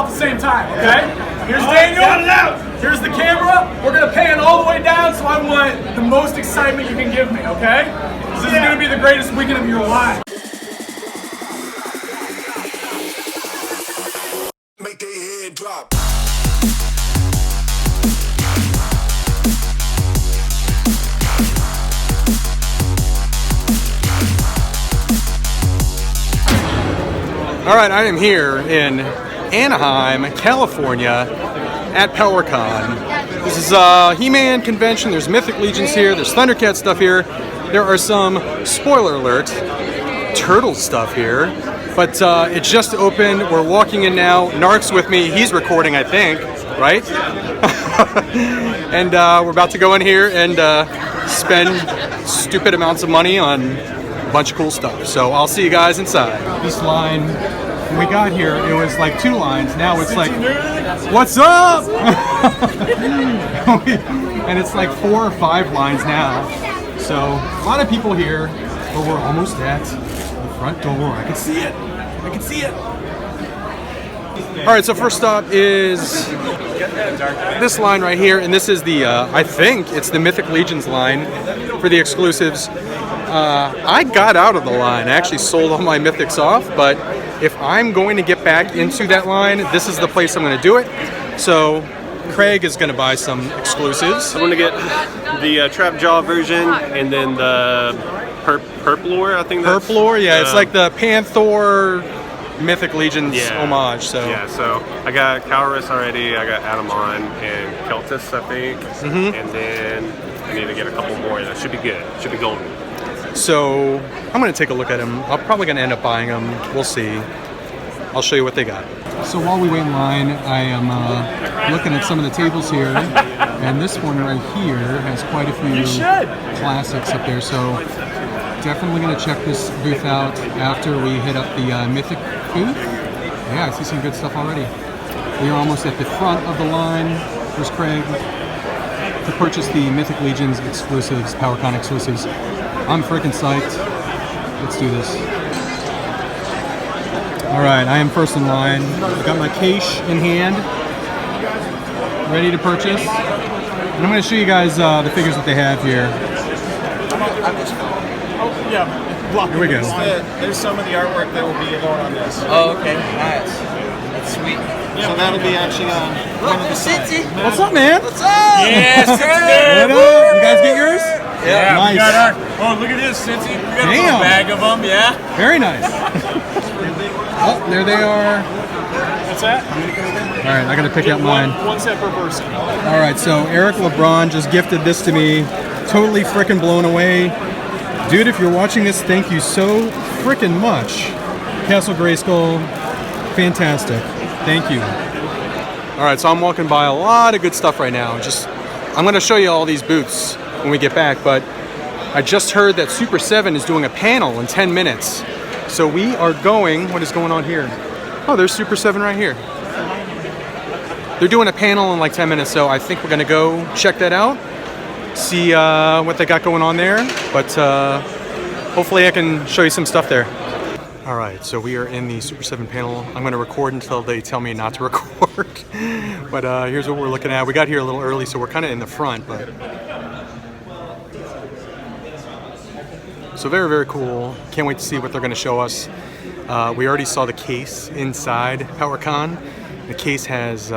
off at the same time, okay? Here's Daniel. Here's the camera. We're gonna pan all the way down, so I want the most excitement you can give me, okay? This is gonna be the greatest weekend of your life. Make their head drop. All right, I am here in Anaheim, California, at PowerCon. This is a He-Man convention. There's Mythic Legions here. There's Thundercat stuff here. There are some, spoiler alert, Turtle stuff here. But it just opened. We're walking in now. Narc's with me. He's recording, I think, right? And we're about to go in here and spend stupid amounts of money on a bunch of cool stuff. So I'll see you guys inside. This line, when we got here, it was like 2 lines. Now it's like, what's up? And it's like 4 or 5 lines now. So a lot of people here, but we're almost at the front door. I can see it. I can see it. All right, so first stop is this line right here, and this is the, I think it's the Mythic Legions line for the exclusives. I got out of the line. I actually sold all my Mythics off, but if I'm going to get back into that line, this is the place I'm going to do it. So Craig is going to buy some exclusives. I'm going to get the Trap Jaw version, and then the Purplore, I think that's... Purplore, yeah, it's like the Panther Mythic Legions homage. So yeah, so I got Calorus already, I got Adamon and Keltis, I think, and then I need to get a couple more. That should be good. Should be golden. So I'm going to take a look at them. I'm probably going to end up buying them. We'll see. I'll show you what they got. So while we wait in line, I am looking at some of the tables here, and this one right here has quite a few classics up there. So definitely going to check this booth out after we hit up the Mythic booth. Yeah, I see some good stuff already. We are almost at the front of the line. There's Craig to purchase the Mythic Legions exclusives, PowerCon exclusives. I'm freaking psyched. Let's do this. All right, I am first in line. I've got my cache in hand, ready to purchase. And I'm going to show you guys the figures that they have here. Here we go. There's some of the artwork that will be going on this. Oh, okay. Nice. That's sweet. So that'll be actually on one of the sides. What's up, man? What's up? Yes, What up? You guys get yours? Yeah, Nice. we got our. Oh, look at this, Cincy. We got a little bag of them, yeah. Very nice. Oh, there they are. What's that? All right, I got to pick out mine. One set per person. All right, so Eric LeBron just gifted this to me. Totally freaking blown away. Dude, if you're watching this, thank you so freaking much. Castle Grayskull, fantastic. Thank you. All right, so I'm walking by a lot of good stuff right now. I'm going to show you all these booths when we get back, but I just heard that Super 7 is doing a panel in 10 minutes. So we are going, what is going on here? Oh, there's Super 7 right here. They're doing a panel in like 10 minutes, so I think we're going to go check that out. See what they got going on there, but hopefully I can show you some stuff there. All right, so we are in the Super 7 panel. I'm going to record until they tell me not to record. But here's what we're looking at. We got here a little early, so we're kind of in the front. But so very, very cool. Can't wait to see what they're going to show us. We already saw the case inside PowerCon. The case has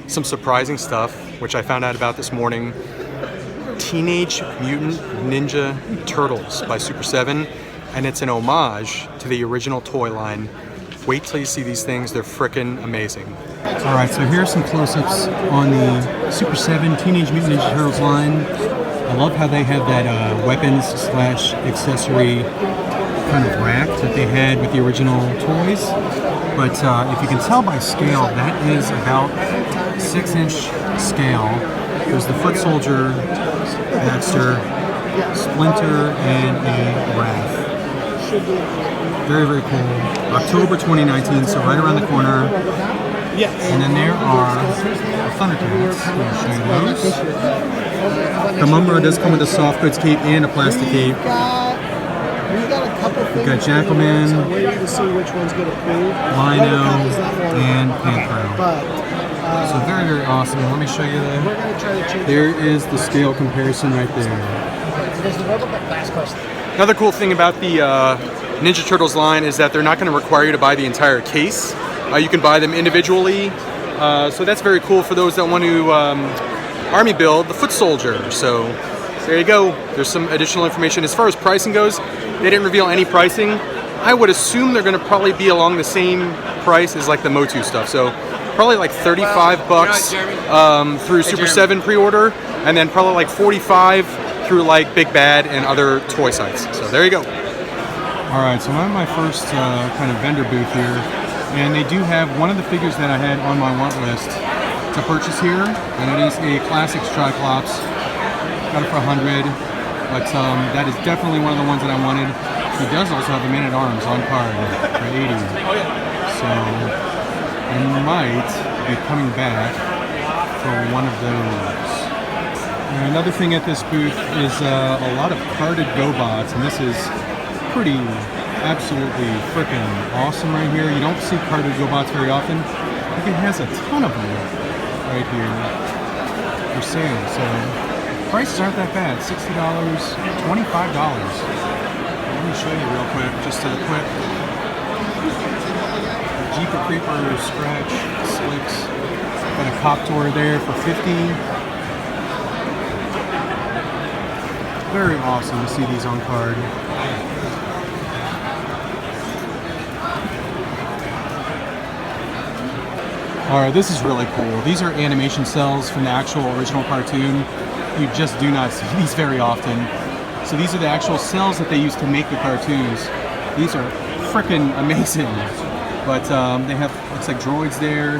some surprising stuff, which I found out about this morning. Teenage Mutant Ninja Turtles by Super 7, and it's an homage to the original toy line. Wait till you see these things, they're frickin' amazing. All right, so here's some close-ups on the Super 7 Teenage Mutant Ninja Turtles line. I love how they have that weapons/accessory kind of rack that they had with the original toys. But if you can tell by scale, that is about 6-inch scale. There's the Foot Soldier, Baxter, Splinter, and a Wrath. Very, very cool. October 2019, so right around the corner. Yes. And then there are the Thundercats. I'll show you those. The Mumra does come with a soft goods cape and a plastic cape. We got a couple We've got Jackalman, So I'm waiting to see which ones get approved. Lino, Robocop is not one, and Panthro. But So very, very awesome. Let me show you we're the. going to try to change There is the scale comparison right there. Because the Robocop last question. Another cool thing about the Ninja Turtles line is that they're not going to require you to buy the entire case. You can buy them individually. So that's very cool for those that want to army build the Foot Soldier. So there you go. There's some additional information. As far as pricing goes, they didn't reveal any pricing. I would assume they're going to probably be along the same price as like the Motu stuff. So probably like 35 bucks through Super 7 pre-order, and then probably like 45 through like Big Bad and other toy sites. So there you go. All right, so I'm at my first kind of vendor booth here, and they do have one of the figures that I had on my want list to purchase here, and it is a Classics Triclops. Got it for 100, but that is definitely one of the ones that I wanted. He does also have a Man-at-Arms on card for 80, so I might be coming back for one of those. And another thing at this booth is a lot of carded GoBots, and this is pretty absolutely freaking awesome right here. You don't see carded GoBots very often. I think it has a ton of them right here for sale. So prices aren't that bad. $60, $25. Let me show you real quick, just a quick Jeepers Creepers Scratch Slicks. Got a Coptor there for 50. Very awesome to see these on card. Alright, this is really cool. These are animation cells from the actual original cartoon. You just do not see these very often. So these are the actual cells that they used to make the cartoons. These are freaking amazing. But they have, looks like droids there.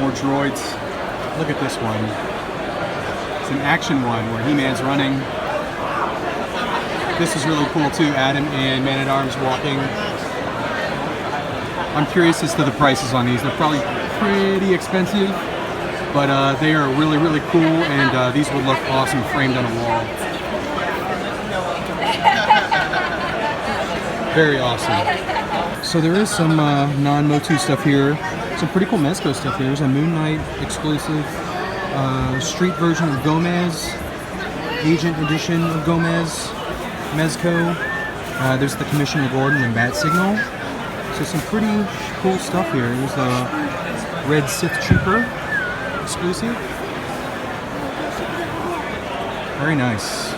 More droids. Look at this one. It's an action one where He-Man's running. This is really cool too, Adam and Man-at-Arms walking. I'm curious as to the prices on these. They're probably pretty expensive, but they are really, really cool, and these would look awesome framed on a wall. Very awesome. So there is some non-Motu stuff here. Some pretty cool Mezco stuff here. There's a Moon Knight exclusive street version of Gomez, Agent edition of Gomez, Mezco. There's the Commissioner Gordon and Bat Signal. So some pretty cool stuff here. There's the Red Sith Trooper exclusive. Very nice.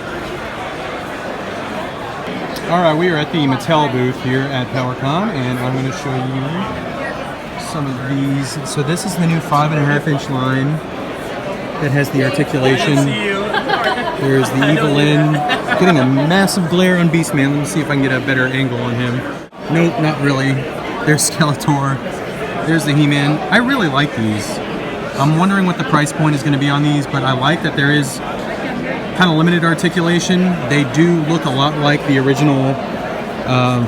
Alright, we are at the Mattel booth here at PowerCon, and I'm going to show you some of these. So this is the new 5.5-inch line that has the articulation. There's the Evelyn. Getting a massive glare on Beastman. Let me see if I can get a better angle on him. Nope, not really. There's Skeletor. There's the He-Man. I really like these. I'm wondering what the price point is going to be on these, but I like that there is kind of limited articulation. They do look a lot like the original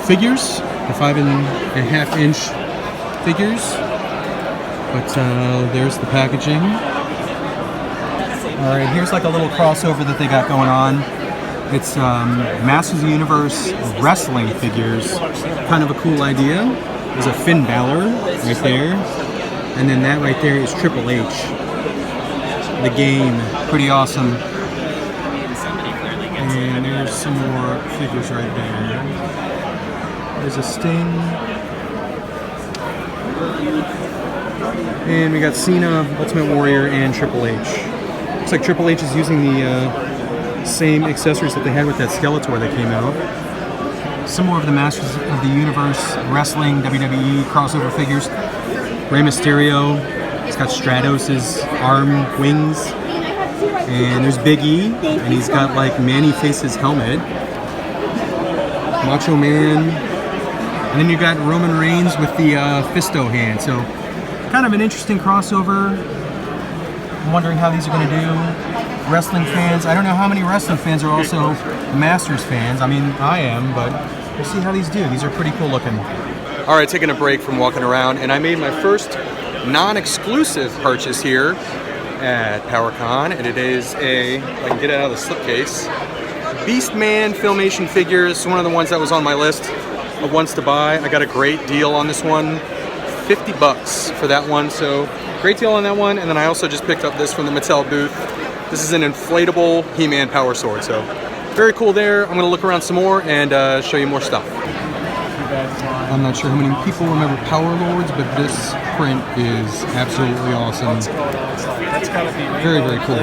figures, the 5.5-inch figures. But there's the packaging. All right, here's like a little crossover that they got going on. It's Masters of the Universe wrestling figures. Kind of a cool idea. There's a Finn Balor right there. And then that right there is Triple H. The Game. Pretty awesome. And there's some more figures right there. There's a Sting. And we got Cena, Ultimate Warrior, and Triple H. Looks like Triple H is using the same accessories that they had with that Skeletor that came out. Some more of the Masters of the Universe Wrestling WWE crossover figures. Rey Mysterio. He's got Stratos' arm wings. And there's Big E, and he's got like Manny Face's helmet. Macho Man. And then you got Roman Reigns with the Fisto hand. So kind of an interesting crossover. I'm wondering how these are going to do. Wrestling fans, I don't know how many wrestling fans are also Masters fans. I mean, I am, but we'll see how these do. These are pretty cool looking. All right, taking a break from walking around, and I made my first non-exclusive purchase here at PowerCon, and it is a, if I can get it out of the slipcase, Beastman Filmation figures, one of the ones that was on my list of ones to buy. I got a great deal on this one, 50 bucks for that one, so great deal on that one. And then I also just picked up this from the Mattel booth. This is an inflatable He-Man power sword, so very cool there. I'm gonna look around some more and show you more stuff. I'm not sure how many people remember Power Lords, but this print is absolutely awesome. That's gotta be Very, very cool.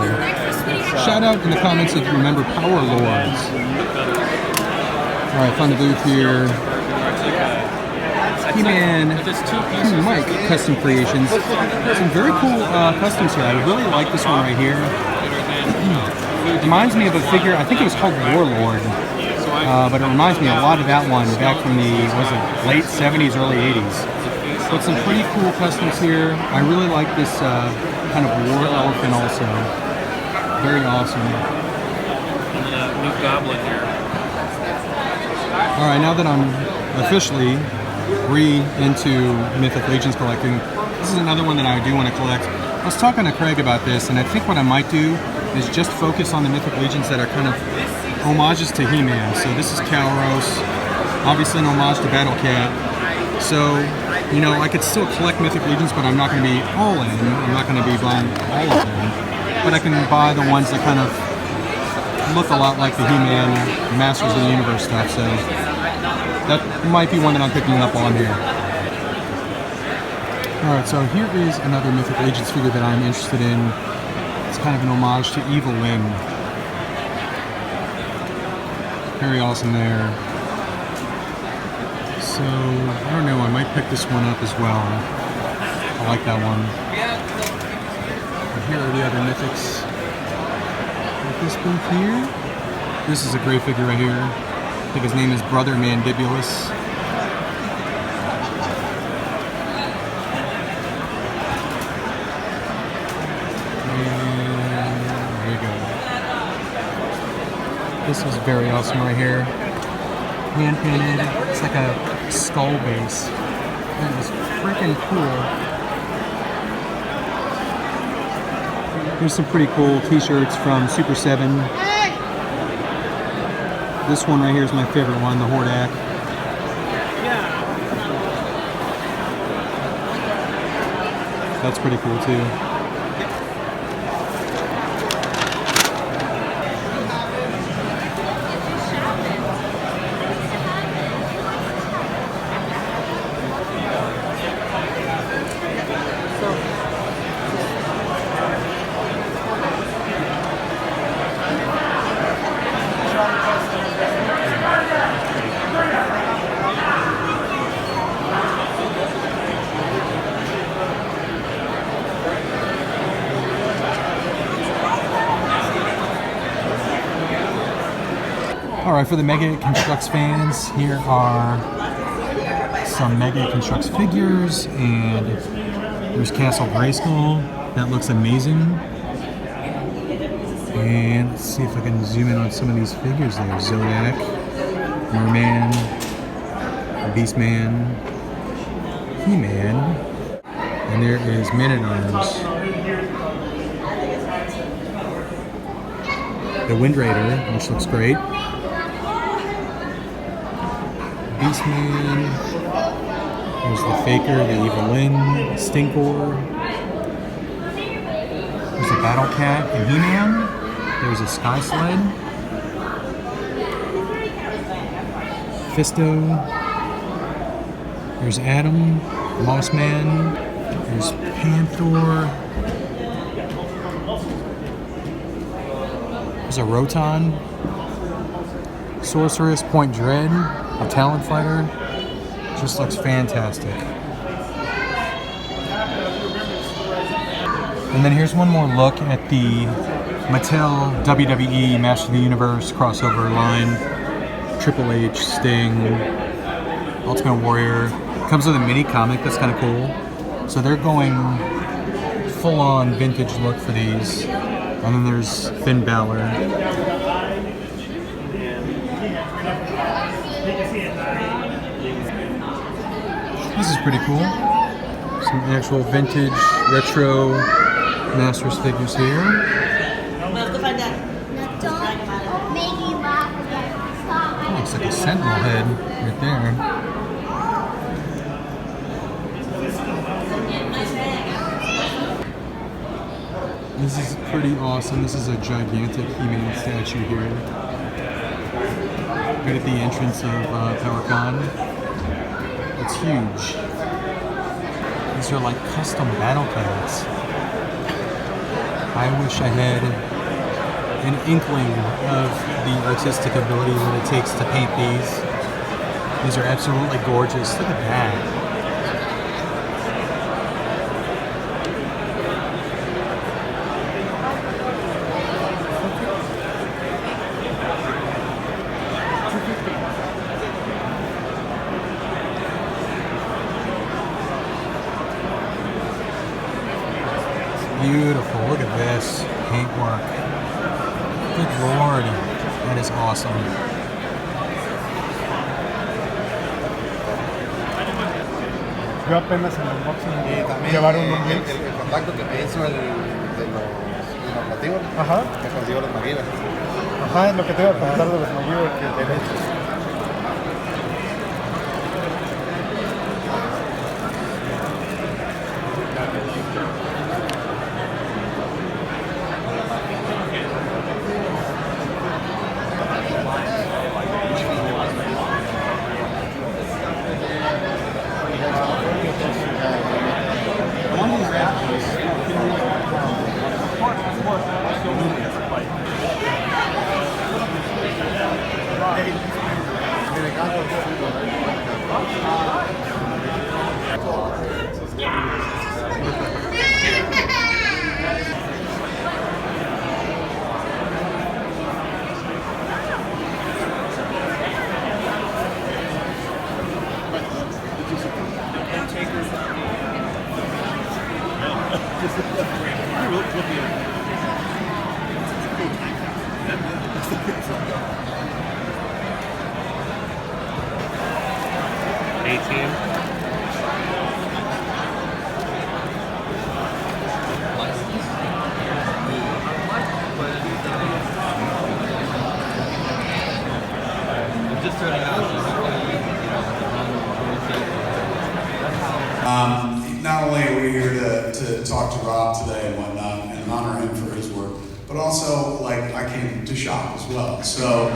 Shout out in the comments if you remember Power Lords. Alright, found the booth here. He-Man, Mike Custom Creations. Some very cool customs here. I really like this one right here. It reminds me of a figure, I think it was called Warlord. But it reminds me a lot of that one back from the, was it late 70s, early 80s. But some pretty cool customs here. I really like this kind of war elephant also. Very awesome. And then a new goblin here. Alright, now that I'm officially into Mythic Legions collecting, this is another one that I do want to collect. I was talking to Craig about this, and I think what I might do is just focus on the Mythic Legions that are kind of homages to He-Man. So this is Kalros, obviously an homage to Battle Cat. So, you know, I could still collect Mythic Legions, but I'm not going to be all in. I'm not going to be buying all of them. But I can buy the ones that kind of look a lot like the He-Man Masters of the Universe stuff. So that might be one that I'm picking up on here. Alright, so here is another Mythic Legions figure that I'm interested in. It's kind of an homage to Evil Lyn. Very awesome there. So, I don't know, I might pick this one up as well. I like that one. And here are the other Mythics. Like this booth here. This is a great figure right here. I think his name is Brother Mandibulus. This is very awesome right here. Hand painted. It's like a skull base. That is freaking cool. Here's some pretty cool t-shirts from Super 7. This one right here is my favorite one, the Hordak. That's pretty cool too. Alright, for the Mega Construx fans, here are some Mega Construx figures, and there's Castle Grayskull. That looks amazing. And let's see if I can zoom in on some of these figures there. Zodak, Merman, Beastman, He-Man, and there is Man-at-Arms. The Wind Raider, which looks great. Beastman. There's the Faker, the Evil Lyn, Stinkor. There's a Battle Cat and He-Man. There's a Sky Sled. Fisto. There's Adam, Mossman. There's Panther. There's a Roton. Sorceress, Point Dread. A Talon Fighter. Just looks fantastic. And then here's one more look at the Mattel WWE Master of the Universe crossover line. Triple H, Sting, Ultimate Warrior. Comes with a mini comic that's kind of cool. So they're going full-on vintage look for these. And then there's Finn Balor. This is pretty cool. Some actual vintage, retro Masters figures here. Looks like a sentinel head right there. This is pretty awesome. This is a gigantic He-Man statue here. Right at the entrance of PowerCon. It's huge. These are like custom battle pads. I wish I had an inkling of the artistic ability that it takes to paint these. These are absolutely gorgeous. Look at that. Beautiful. Look at this paintwork. Good lord. That is awesome. Yo apenas en el unboxing También llevaron un mix. el contacto que me hizo de los motivos, Ajá. que consiguió los MacGyver. Ajá, es lo que te iba a preguntar de los MacGyver que tenés. Not only are we here to talk to Rob today and whatnot and honor him for his work, but also, like, I came to shop as well. So,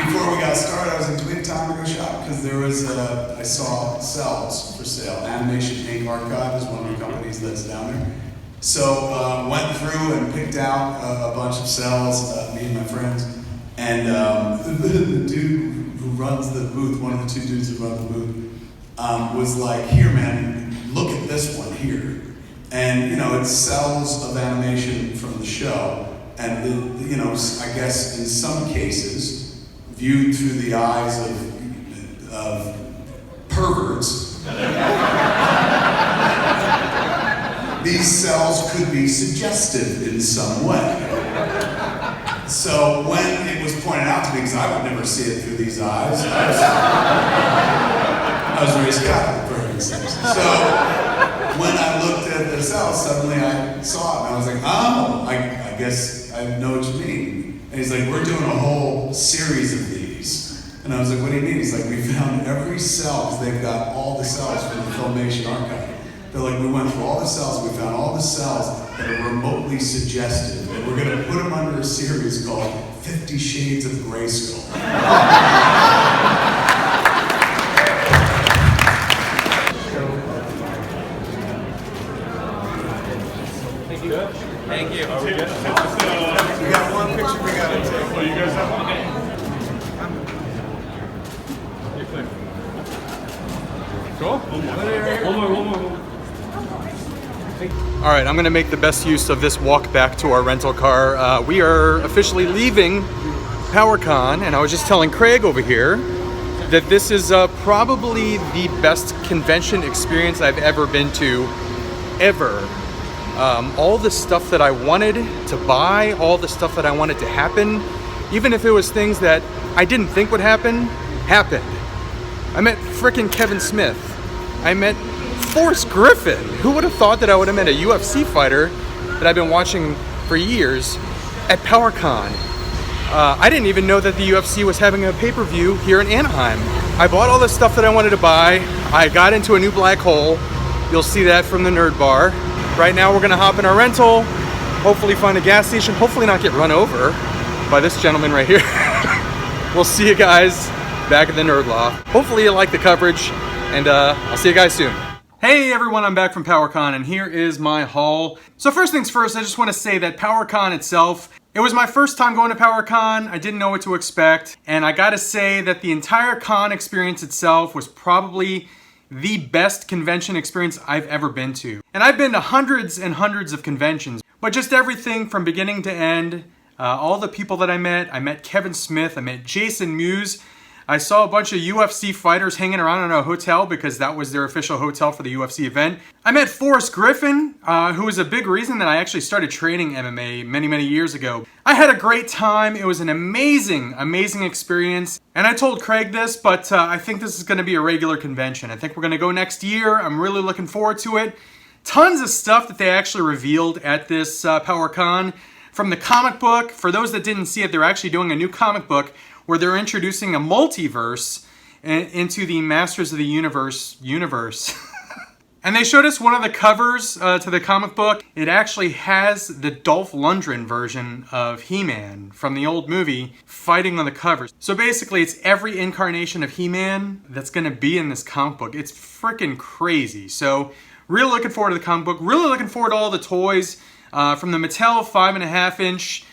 before we got started, I was in Twin Time to go shop because there was, I saw cells for sale. Animation Ink Archive is one of the companies that's down there. So, went through and picked out a bunch of cells, me and my friends, and the dude who runs the booth, one of the two dudes who run the booth, was like, here man, look at this one here. And you know, it's cells of animation from the show. And you know, I guess in some cases, viewed through the eyes of perverts, these cells could be suggestive in some way. So when it was pointed out to me, because I would never see it through these eyes, I was raised Catholic, for heaven's sakes. So when I looked at the cells, suddenly I saw it, and I was like, oh, I guess I know what you mean. And he's like, we're doing a whole series of these. And I was like, what do you mean? He's like, we found every cell, because they've got all the cells from the Filmation archive. They're like, we went through all the cells, we found all the cells that are remotely suggestive, and we're gonna put them under a series called 50 Shades of Grayskull. Thank you. We got one picture we gotta take. Oh, you guys have one? Cool. One more. All right, I'm gonna make the best use of this walk back to our rental car. We are officially leaving PowerCon, and I was just telling Craig over here that this is probably the best convention experience I've ever been to, ever. All the stuff that I wanted to buy, all the stuff that I wanted to happen, even if it was things that I didn't think would happen, happened. I met frickin' Kevin Smith. I met Forrest Griffin. Who would have thought that I would have met a UFC fighter that I've been watching for years at PowerCon? I didn't even know that the UFC was having a pay-per-view here in Anaheim. I bought all the stuff that I wanted to buy. I got into a new black hole. You'll see that from the Nerd Bar. Right now we're gonna hop in our rental, hopefully find a gas station, hopefully not get run over by this gentleman right here. We'll see you guys back at the Nerd Loft. Hopefully you like the coverage, and I'll see you guys soon. Hey everyone, I'm back from PowerCon, and here is my haul. So first things first, I just want to say that PowerCon itself, it was my first time going to PowerCon. I didn't know what to expect, and I gotta say that the entire con experience itself was probably the best convention experience I've ever been to. And I've been to hundreds and hundreds of conventions, but just everything from beginning to end, all the people that I met Kevin Smith, I met Jason Mewes, I saw a bunch of UFC fighters hanging around in a hotel because that was their official hotel for the UFC event. I met Forrest Griffin, who was a big reason that I actually started training MMA many, many years ago. I had a great time. It was an amazing, amazing experience. And I told Craig this, but I think this is going to be a regular convention. I think we're going to go next year. I'm really looking forward to it. Tons of stuff that they actually revealed at this PowerCon. From the comic book, for those that didn't see it, they're actually doing a new comic book where they're introducing a multiverse into the Masters of the Universe. And they showed us one of the covers to the comic book. It actually has the Dolph Lundgren version of He-Man from the old movie fighting on the cover. So basically it's every incarnation of He-Man that's gonna be in this comic book. It's freaking crazy. So really looking forward to the comic book. Really looking forward to all the toys from the Mattel 5.5-inch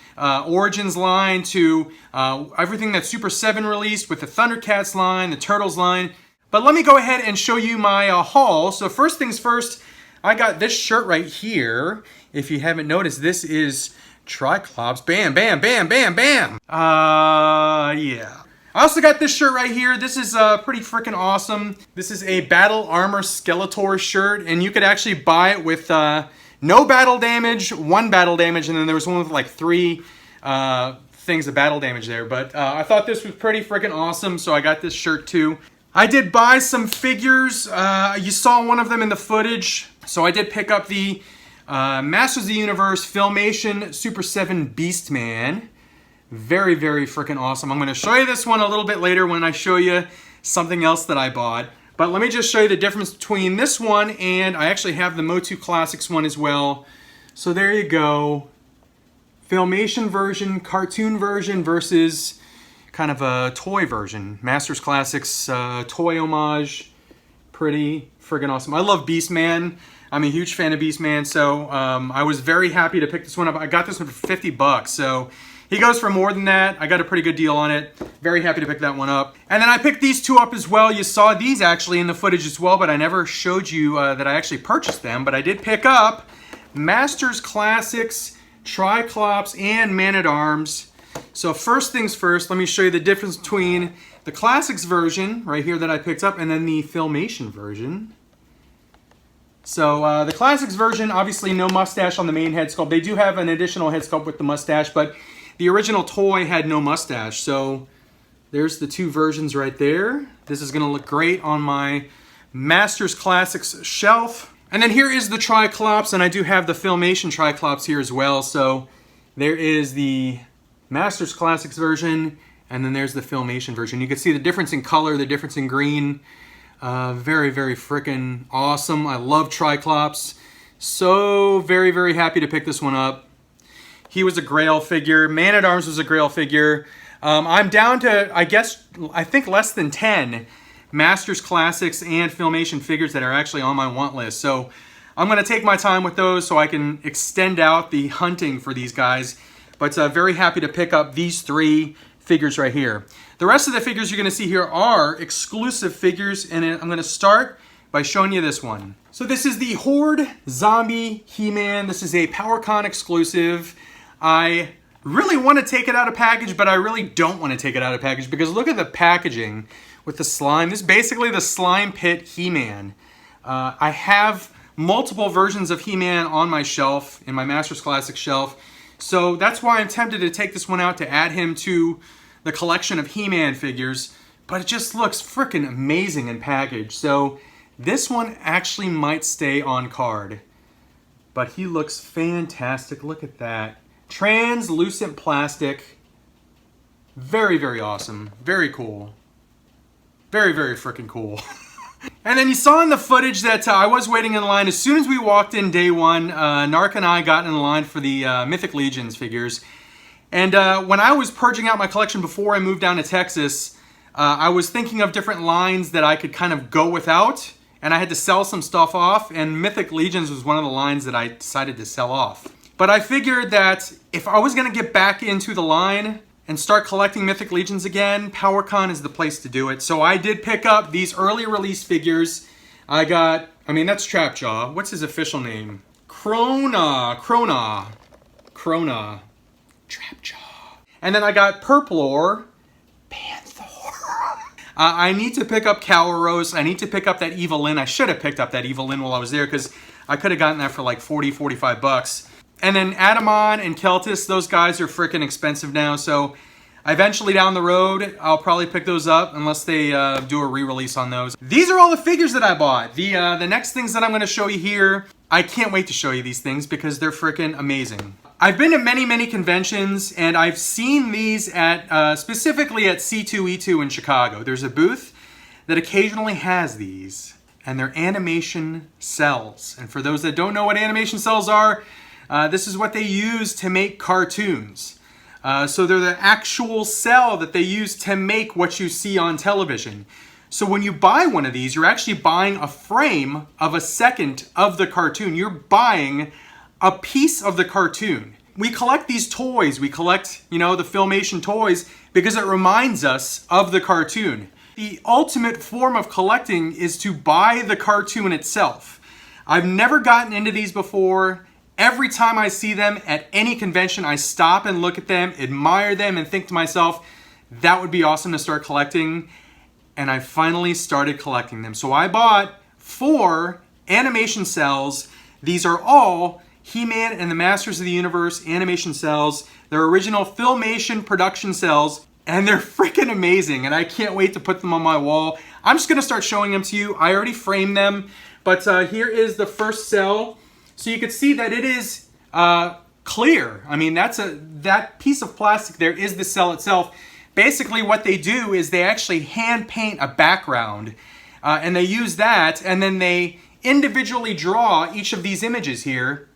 Origins line to everything that Super 7 released with the Thundercats line, the Turtles line. But let me go ahead and show you my haul. So first things first, I got this shirt right here. If you haven't noticed, this is Triclops. Bam, bam, bam, bam, bam. Yeah. I also got this shirt right here. This is pretty freaking awesome. This is a Battle Armor Skeletor shirt, and you could actually buy it with no battle damage, 1 battle damage, and then there was one with like 3 things of battle damage there. But I thought this was pretty freaking awesome, so I got this shirt too. I did buy some figures. You saw one of them in the footage. So I did pick up the Masters of the Universe Filmation Super 7 Beastman. Very, very freaking awesome. I'm going to show you this one a little bit later when I show you something else that I bought. But let me just show you the difference between this one and I actually have the Motu Classics one as well. So there you go. Filmation version, cartoon version versus kind of a toy version. Masters Classics toy homage. Pretty friggin' awesome. I love Beastman. I'm a huge fan of Beastman, so I was very happy to pick this one up. I got this one for 50 bucks, so he goes for more than that. I got a pretty good deal on it. Very happy to pick that one up. And then I picked these two up as well. You saw these actually in the footage as well, but I never showed you that I actually purchased them. But I did pick up Masters Classics, Triclops, and Man-at-Arms. So first things first, let me show you the difference between the Classics version, right here that I picked up, and then the Filmation version. So the Classics version, obviously no mustache on the main head sculpt. They do have an additional head sculpt with the mustache, but the original toy had no mustache. So there's the two versions right there. This is gonna look great on my Masters Classics shelf. And then here is the Triclops, and I do have the Filmation Triclops here as well. So there is the Masters Classics version, and then there's the Filmation version. You can see the difference in color, the difference in green. Very, very freaking awesome. I love Triclops. So very, very happy to pick this one up. He was a Grail figure. Man-at-Arms was a Grail figure. I'm down to, I think less than 10 Masters Classics and Filmation figures that are actually on my want list. So I'm going to take my time with those so I can extend out the hunting for these guys. But very happy to pick up these 3 figures right here. The rest of the figures you're going to see here are exclusive figures, and I'm going to start by showing you this one. So this is the Horde Zombie He-Man. This is a PowerCon exclusive. I really want to take it out of package, but I really don't want to take it out of package because look at the packaging with the slime. This is basically the Slime Pit He-Man. I have multiple versions of He-Man on my shelf, in my Masters Classic shelf. So that's why I'm tempted to take this one out to add him to the collection of He-Man figures, but it just looks freaking amazing in package. So this one actually might stay on card, but he looks fantastic. Look at that. Translucent plastic. Very, very awesome. Very cool. Very, very freaking cool. And then you saw in the footage that I was waiting in line. As soon as we walked in day one, Narc and I got in line for the Mythic Legions figures. And when I was purging out my collection before I moved down to Texas, I was thinking of different lines that I could kind of go without. And I had to sell some stuff off. And Mythic Legions was one of the lines that I decided to sell off. But I figured that if I was going to get back into the line and start collecting Mythic Legions again, PowerCon is the place to do it. So I did pick up these early release figures. I got, that's Trapjaw. What's his official name? Krona. Trapjaw. And then I got Purplore. Panther. I need to pick up Caloros. I need to pick up that Evelyn. I should have picked up that Evelyn while I was there because I could have gotten that for like 40, 45 bucks. And then Adamon and Keltis, those guys are freaking expensive now, so eventually down the road, I'll probably pick those up unless they do a re-release on those. These are all the figures that I bought. The next things that I'm going to show you here, I can't wait to show you these things because they're freaking amazing. I've been to many, many conventions, and I've seen these at specifically at C2E2 in Chicago. There's a booth that occasionally has these, and they're animation cells. And for those that don't know what animation cells are, this is what they use to make cartoons. So they're the actual cell that they use to make what you see on television. So when you buy one of these, you're actually buying a frame of a second of the cartoon. You're buying a piece of the cartoon. We collect these toys. We collect, the Filmation toys because it reminds us of the cartoon. The ultimate form of collecting is to buy the cartoon itself. I've never gotten into these before. Every time I see them at any convention, I stop and look at them, admire them, and think to myself, that would be awesome to start collecting. And I finally started collecting them. So I bought 4 animation cells. These are all He-Man and the Masters of the Universe animation cells. They're original Filmation production cells, and they're freaking amazing. And I can't wait to put them on my wall. I'm just going to start showing them to you. I already framed them, but here is the first cell. So you can see that it is clear. That piece of plastic there is the cell itself. Basically what they do is they actually hand paint a background and they use that, and then they individually draw each of these images here,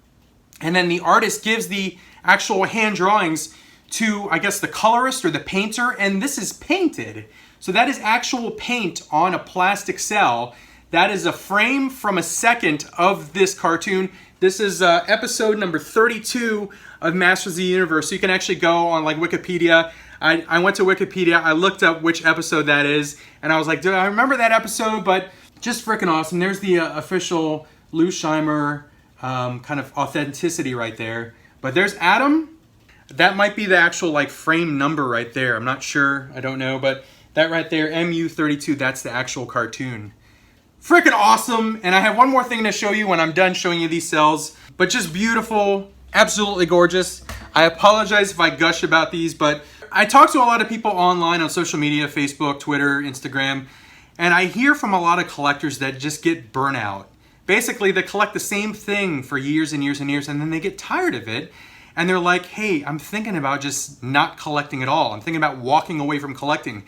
and then the artist gives the actual hand drawings to, I guess, the colorist or the painter, and this is painted. So that is actual paint on a plastic cell. That is a frame from a second of this cartoon. This is episode number 32 of Masters of the Universe. So you can actually go on like Wikipedia. I went to Wikipedia, I looked up which episode that is, and I was like, dude, I remember that episode, but just freaking awesome. There's the official Lou Scheimer kind of authenticity right there. But there's Adam. That might be the actual like frame number right there. I'm not sure, I don't know, but that right there, MU32, that's the actual cartoon. Freaking awesome. And I have one more thing to show you when I'm done showing you these cells, but just beautiful, absolutely gorgeous. I apologize if I gush about these, but I talk to a lot of people online on social media, Facebook, Twitter, Instagram, and I hear from a lot of collectors that just get burnout. Basically, they collect the same thing for years and years and years, and then they get tired of it, and they're like, hey, I'm thinking about just not collecting at all. I'm thinking about walking away from collecting.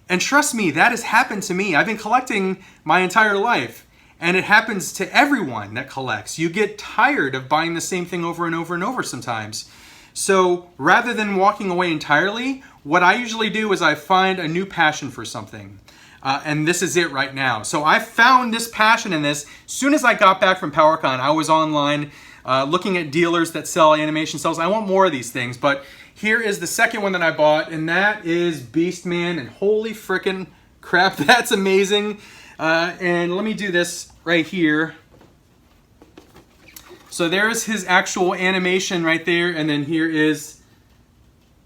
And trust me, that has happened to me. I've been collecting my entire life, and it happens to everyone that collects. You get tired of buying the same thing over and over and over sometimes. So rather than walking away entirely, what I usually do is I find a new passion for something. And this is it right now. So I found this passion in this. As soon as I got back from PowerCon, I was online looking at dealers that sell animation cells. I want more of these things, but here is the second one that I bought, and that is Beastman, and holy frickin' crap, that's amazing. And let me do this right here. So there's his actual animation right there, and then here is,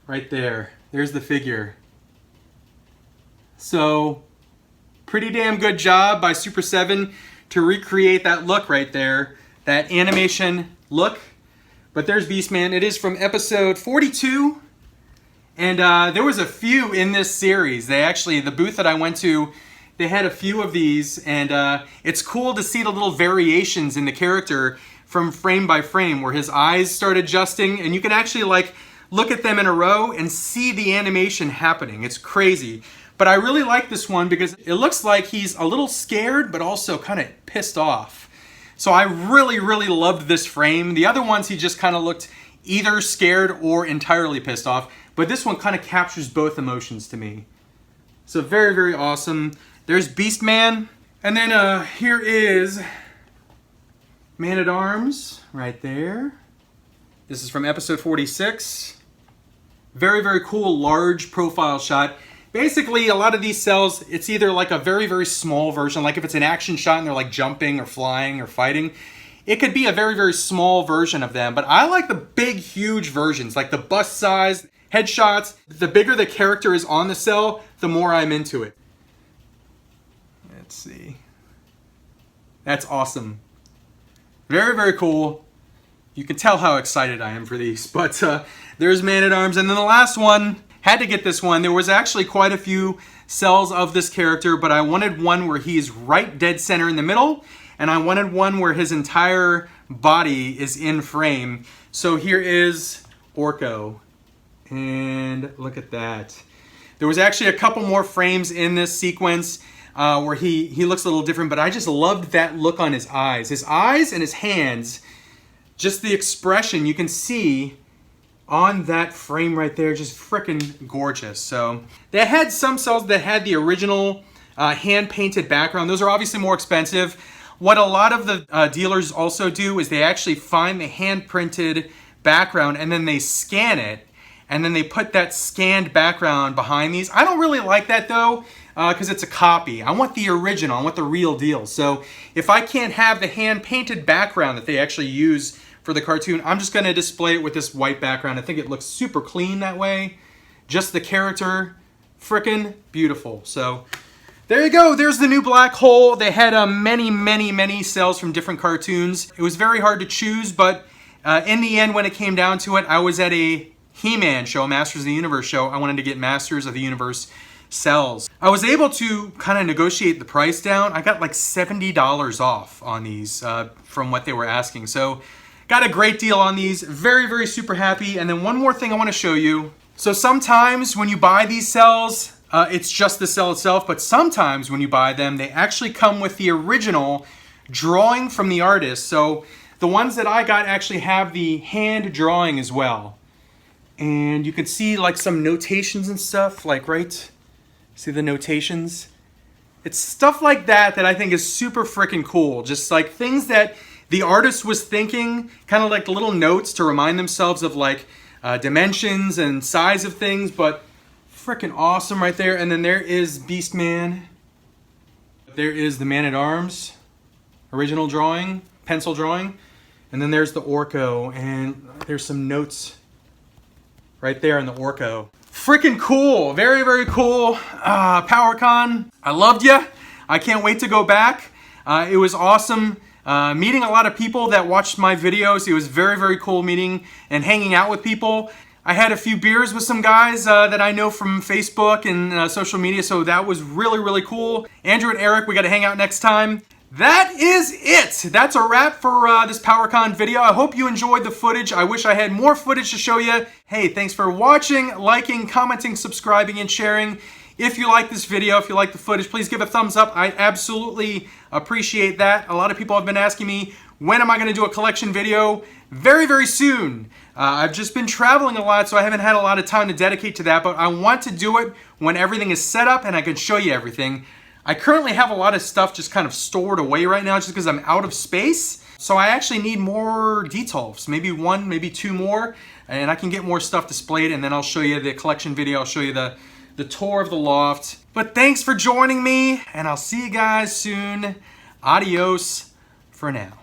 right there, there's the figure. So, pretty damn good job by Super 7 to recreate that look right there, that animation look. But there's Beastman. It is from episode 42, and there was a few in this series. They actually, the booth that I went to, they had a few of these, and it's cool to see the little variations in the character from frame by frame, where his eyes start adjusting, and you can actually like look at them in a row and see the animation happening. It's crazy. But I really like this one because it looks like he's a little scared, but also kind of pissed off. So I really, really loved this frame. The other ones, he just kind of looked either scared or entirely pissed off. But this one kind of captures both emotions to me. So very, very awesome. There's Beastman. And then here is Man-at-Arms right there. This is from episode 46. Very, very cool, large profile shot. Basically, a lot of these cells, it's either like a very, very small version, like if it's an action shot and they're like jumping or flying or fighting, it could be a very, very small version of them. But I like the big, huge versions, like the bust size, headshots. The bigger the character is on the cell, the more I'm into it. Let's see. That's awesome. Very, very cool. You can tell how excited I am for these. But there's Man-at-Arms. And then the last one, had to get this one. There was actually quite a few cells of this character, but I wanted one where he's right dead center in the middle, and I wanted one where his entire body is in frame. So here is Orko. And look at that. There was actually a couple more frames in this sequence where he looks a little different, but I just loved that look on his eyes. His eyes and his hands, just the expression you can see on that frame right there, just freaking gorgeous. So they had some cells that had the original hand-painted background. Those are obviously more expensive. What a lot of the dealers also do is they actually find the hand-printed background and then they scan it, and then they put that scanned background behind these. I don't really like that though, because it's a copy. I want the original, I want the real deal. So if I can't have the hand-painted background that they actually use for the cartoon, I'm just gonna display it with this white background. I think it looks super clean that way. Just the character, frickin' beautiful. So there you go, there's the new Black Hole. They had many cells from different cartoons. It was very hard to choose, but in the end, when it came down to it, I was at a He-Man show, a Masters of the Universe show. I wanted to get Masters of the Universe cells. I was able to kind of negotiate the price down. I got like $70 off on these from what they were asking. So got a great deal on these. Very, very super happy. And then one more thing I want to show you. So sometimes when you buy these cells, it's just the cell itself, but sometimes when you buy them, they actually come with the original drawing from the artist. So the ones that I got actually have the hand drawing as well. And you can see like some notations and stuff, like right, see the notations? It's stuff like that that I think is super freaking cool. Just like things that the artist was thinking, kind of like little notes to remind themselves of like dimensions and size of things, but freaking awesome right there. And then there is Beastman. There is the Man-at-Arms, original drawing, pencil drawing. And then there's the Orko, and there's some notes right there in the Orko. Freaking cool, very, very cool. PowerCon, I loved ya. I can't wait to go back. It was awesome. Meeting a lot of people that watched my videos. It was very, very cool meeting and hanging out with people. I had a few beers with some guys that I know from Facebook and social media, so that was really, really cool. Andrew and Eric, we got to hang out next time. That is it. That's a wrap for this PowerCon video. I hope you enjoyed the footage. I wish I had more footage to show you. Hey, thanks for watching, liking, commenting, subscribing, and sharing. If you like this video, if you like the footage, please give a thumbs up. I absolutely appreciate that. A lot of people have been asking me, when am I going to do a collection video? Very, very soon. I've just been traveling a lot, so I haven't had a lot of time to dedicate to that, but I want to do it when everything is set up and I can show you everything. I currently have a lot of stuff just kind of stored away right now just because I'm out of space. So I actually need more details, maybe one, maybe two more, and I can get more stuff displayed, and then I'll show you the collection video. I'll show you the tour of the loft. But thanks for joining me, and I'll see you guys soon. Adios for now.